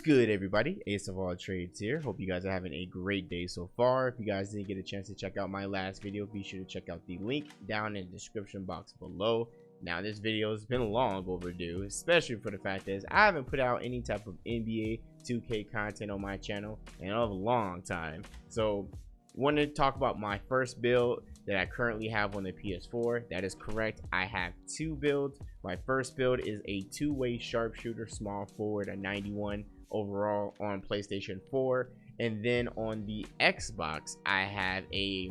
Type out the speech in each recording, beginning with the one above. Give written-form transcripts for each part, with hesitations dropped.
good, everybody? Ace of all trades here. Hope you guys are having a great day so far. If you guys didn't get a chance to check out my last video, be sure to check out the link down in the description box below. Now, this video has been long overdue, especially for the fact that I haven't put out any type of NBA 2K content on my channel in a long time. So, want to talk about my first build that I currently have on the PS4. That is correct. I have two builds. My first build is a two-way sharpshooter small forward, a 91 overall on PlayStation 4. And then on the Xbox, I have a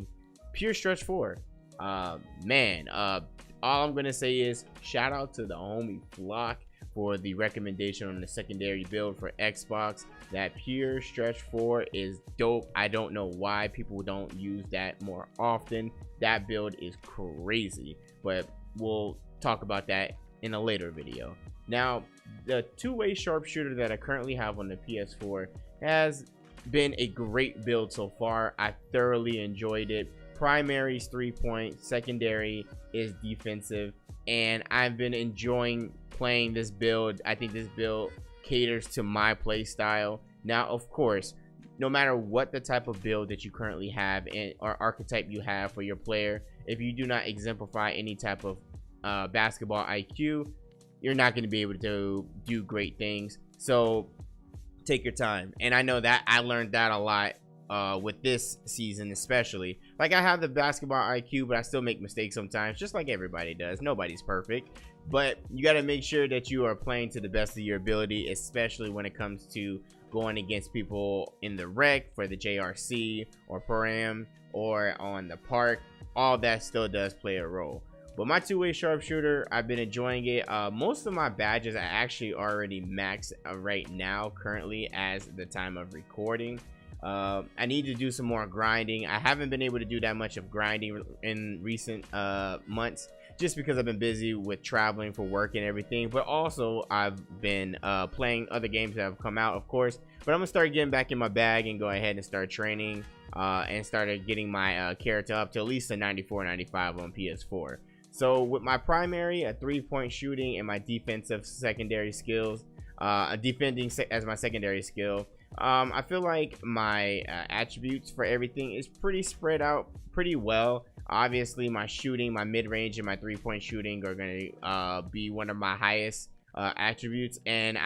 pure stretch 4. All I'm going to say is shout out to the homie Flock for the recommendation on the secondary build for Xbox. That pure stretch 4 is dope. I don't know why people don't use that more often. That build is crazy, but we'll talk about that in a later video. Now, the two-way sharpshooter that I currently have on the PS4 has been a great build so far. I thoroughly enjoyed it. Primary is 3-point, secondary is defensive, and I've been enjoying playing this build. I think this build caters to my play style. Now, of course, no matter what the type of build that you currently have or archetype you have for your player, if you do not exemplify any type of basketball IQ, you're not going to be able to do great things. So take your time. And I know that I learned that a lot with this season, especially. Like, I have the basketball IQ, but I still make mistakes sometimes, just like everybody does. Nobody's perfect, but you got to make sure that you are playing to the best of your ability, especially when it comes to going against people in the rec for the JRC or Pro-Am or on the park. All that still does play a role. But my two-way sharpshooter, I've been enjoying it. Most of my badges are actually already maxed right now, currently, as the time of recording. I need to do some more grinding. I haven't been able to do that much of grinding in recent months, just because I've been busy with traveling for work and everything. But also, I've been playing other games that have come out, of course. But I'm gonna start getting back in my bag and go ahead and start training and started getting my character up to at least a 94, 95 on PS4. So with my primary, a 3-point shooting, and my defensive secondary skills, defending as my secondary skill, I feel like my attributes for everything is pretty spread out pretty well. Obviously, my shooting, my mid-range, and my 3-point shooting are going to be one of my highest attributes, and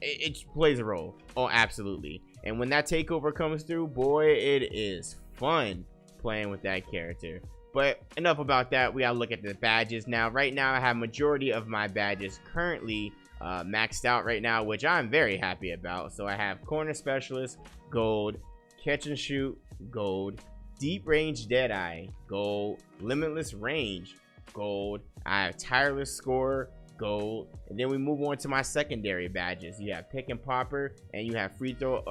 it plays a role. Oh, absolutely. And when that takeover comes through, boy, it is fun playing with that character. But enough about that. We gotta look at the badges now. Right now, I have majority of my badges currently maxed out right now, which I'm very happy about. So I have corner specialist, gold, catch and shoot, gold, deep range deadeye, gold, limitless range, gold. I have tireless scorer, gold. And then we move on to my secondary badges. You have pick and popper, and you have free throw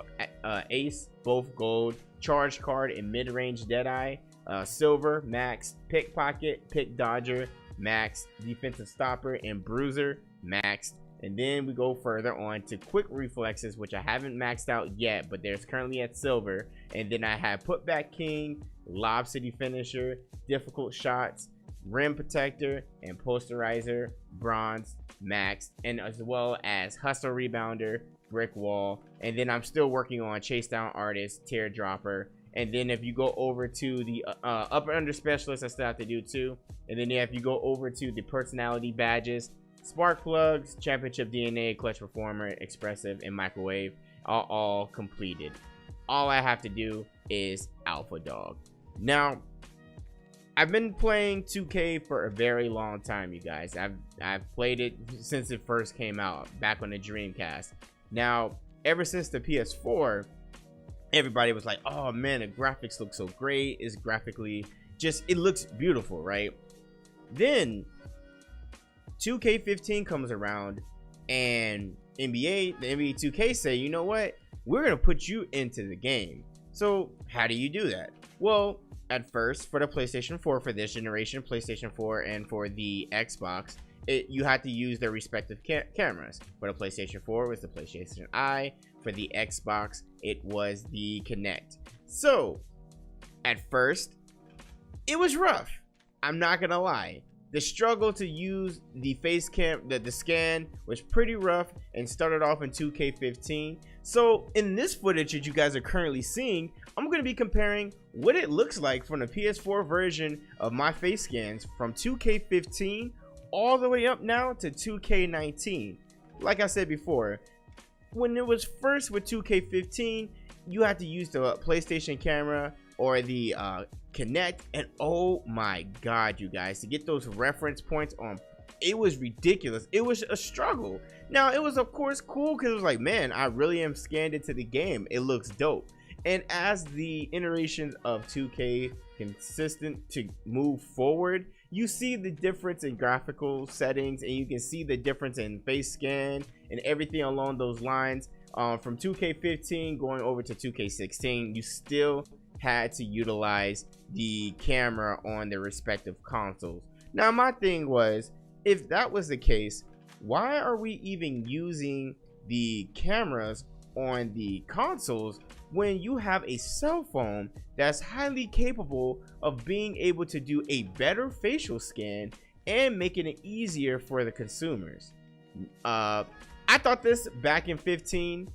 ace, both gold, charge card, and mid range deadeye. Silver, max, pickpocket, pick dodger, max, defensive stopper, and bruiser, maxed. And then we go further on to quick reflexes, which I haven't maxed out yet, but there's currently at silver. And then I have putback king, lob city finisher, difficult shots, rim protector, and posterizer, bronze, maxed, and as well as hustle rebounder, brick wall. And then I'm still working on chase down artist, teardropper. And then if you go over to the upper under specialist, I still have to do too. And then if you go over to the personality badges, spark plugs, championship DNA, clutch performer, expressive, and microwave are all completed. All I have to do is alpha dog. Now, I've been playing 2K for a very long time, you guys. I've played it since it first came out, back on the Dreamcast. Now, ever since the PS4, everybody was like, oh man, the graphics look so great. It's graphically just, it looks beautiful, right? Then 2K15 comes around, and the NBA 2K say, you know what, we're gonna put you into the game. So how do you do that? Well, at first, for the PlayStation 4, for this generation, PlayStation 4 and for the Xbox, you had to use their respective cameras. For the PlayStation 4, it was the PlayStation Eye. For the Xbox, it was the Kinect. So at first, it was rough. I'm not gonna lie. the struggle to use the face cam, the scan was pretty rough and started off in 2K15. So in this footage that you guys are currently seeing, I'm going to be comparing what it looks like from the PS4 version of my face scans from 2K15 all the way up now to 2K19. Like I said before, when it was first with 2K15, you had to use the PlayStation camera or the Connect, and oh my god, you guys, to get those reference points on, it was ridiculous. It was a struggle. Now it was of course cool because it was like, man, I really am scanned into the game, it looks dope. And as the iterations of 2K consistent to move forward, you see the difference in graphical settings, and you can see the difference in face scan and everything along those lines. From 2K15 going over to 2K16, you still had to utilize the camera on their respective consoles. Now my thing was, if that was the case, why are we even using the cameras on the consoles when you have a cell phone that's highly capable of being able to do a better facial scan and making it easier for the consumers? I thought this back in 15,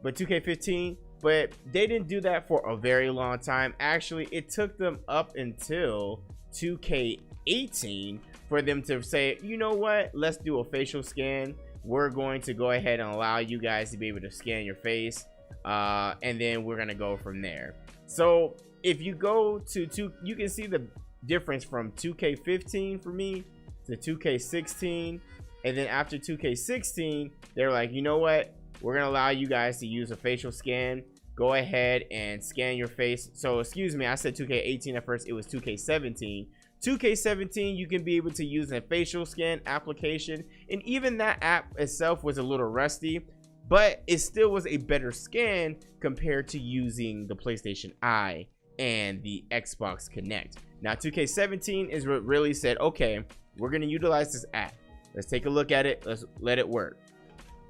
but 2K15, but they didn't do that for a very long time. Actually, it took them up until 2K18 for them to say, you know what, let's do a facial scan. We're going to go ahead and allow you guys to be able to scan your face, and then we're gonna go from there. So if you go to you can see the difference from 2K15 for me to 2K16, and then after 2K16, they're like, you know what, we're gonna allow you guys to use a facial scan. Go ahead and scan your face. So excuse me, I said 2K18 at first, it was 2K17. 2K17, you can be able to use a facial scan application, and even that app itself was a little rusty, but it still was a better scan compared to using the PlayStation Eye and the Xbox Connect. Now 2K17 is what really said, okay, we're going to utilize this app. Let's take a look at it. Let's let it work.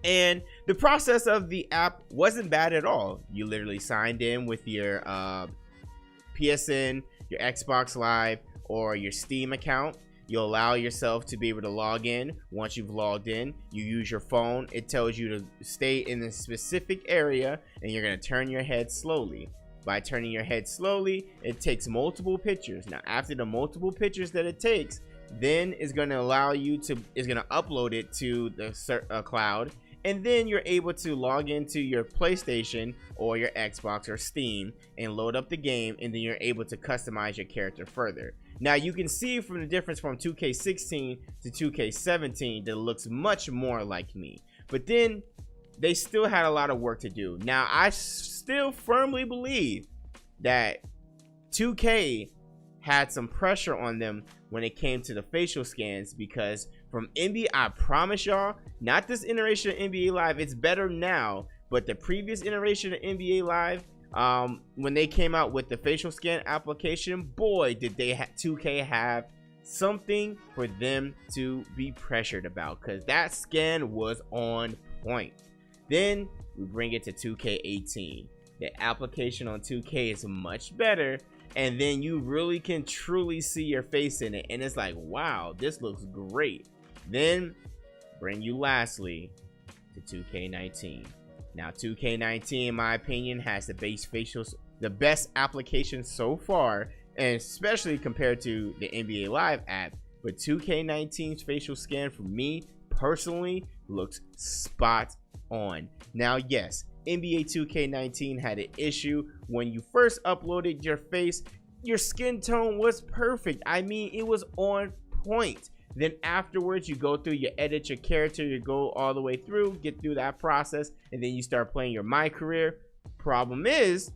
And the process of the app wasn't bad at all. You literally signed in with your PSN, your Xbox Live, or your Steam account. You allow yourself to be able to log in. Once you've logged in, you use your phone. It tells you to stay in a specific area, and you're going to turn your head slowly. By turning your head slowly, it takes multiple pictures. Now after the multiple pictures that it takes, then it's going to allow you to, it's going to upload it to the cloud, and then you're able to log into your PlayStation or your Xbox or Steam and load up the game, and then you're able to customize your character further. Now you can see from the difference from 2K16 to 2K17 that it looks much more like me, but then they still had a lot of work to do. Now I still firmly believe that 2K had some pressure on them when it came to the facial scans, because from NBA, I promise y'all, not this iteration of NBA Live, it's better now, but the previous iteration of NBA Live, when they came out with the facial scan application, boy, did they 2K have something for them to be pressured about, because that scan was on point. Then we bring it to 2K18. The application on 2K is much better, and then you really can truly see your face in it, and it's like, wow, this looks great. Then bring you lastly to 2K19. Now 2K19, in my opinion, has the best application so far, and especially compared to the NBA Live app. But 2K19's facial scan for me personally looks spot on. Now yes, NBA 2K19 had an issue when you first uploaded your face. Your skin tone was perfect. I mean, it was on point. Then afterwards, you go through, you edit your character, you go all the way through, get through that process, and then you start playing your myCareer. Problem is,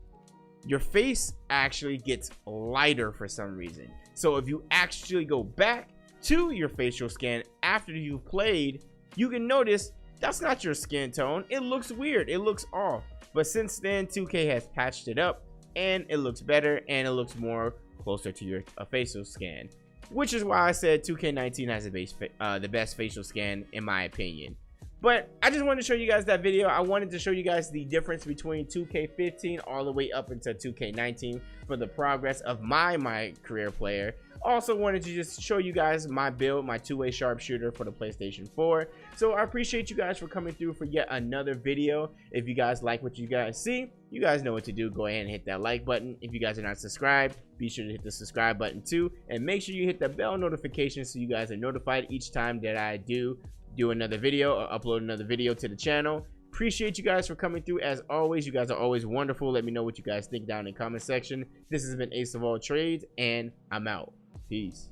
your face actually gets lighter for some reason. So if you actually go back to your facial scan after you've played, you can notice that's not your skin tone. It looks weird, it looks off. But since then, 2K has patched it up, and it looks better, and it looks more closer to your facial scan, which is why I said 2K19 has the best facial scan in my opinion. But I just wanted to show you guys that video. I wanted to show you guys the difference between 2K15 all the way up into 2K19 for the progress of my career player. Also wanted to just show you guys my build, my two-way sharpshooter for the PlayStation 4. So I appreciate you guys for coming through for yet another video. If you guys like what you guys see, you guys know what to do. Go ahead and hit that like button. If you guys are not subscribed, be sure to hit the subscribe button too, and make sure you hit the bell notification so you guys are notified each time that I do another video or upload another video to the channel. Appreciate you guys for coming through. As always, you guys are always wonderful. Let me know what you guys think down in the comment section. This has been Ace of All Trades, and I'm out. Peace.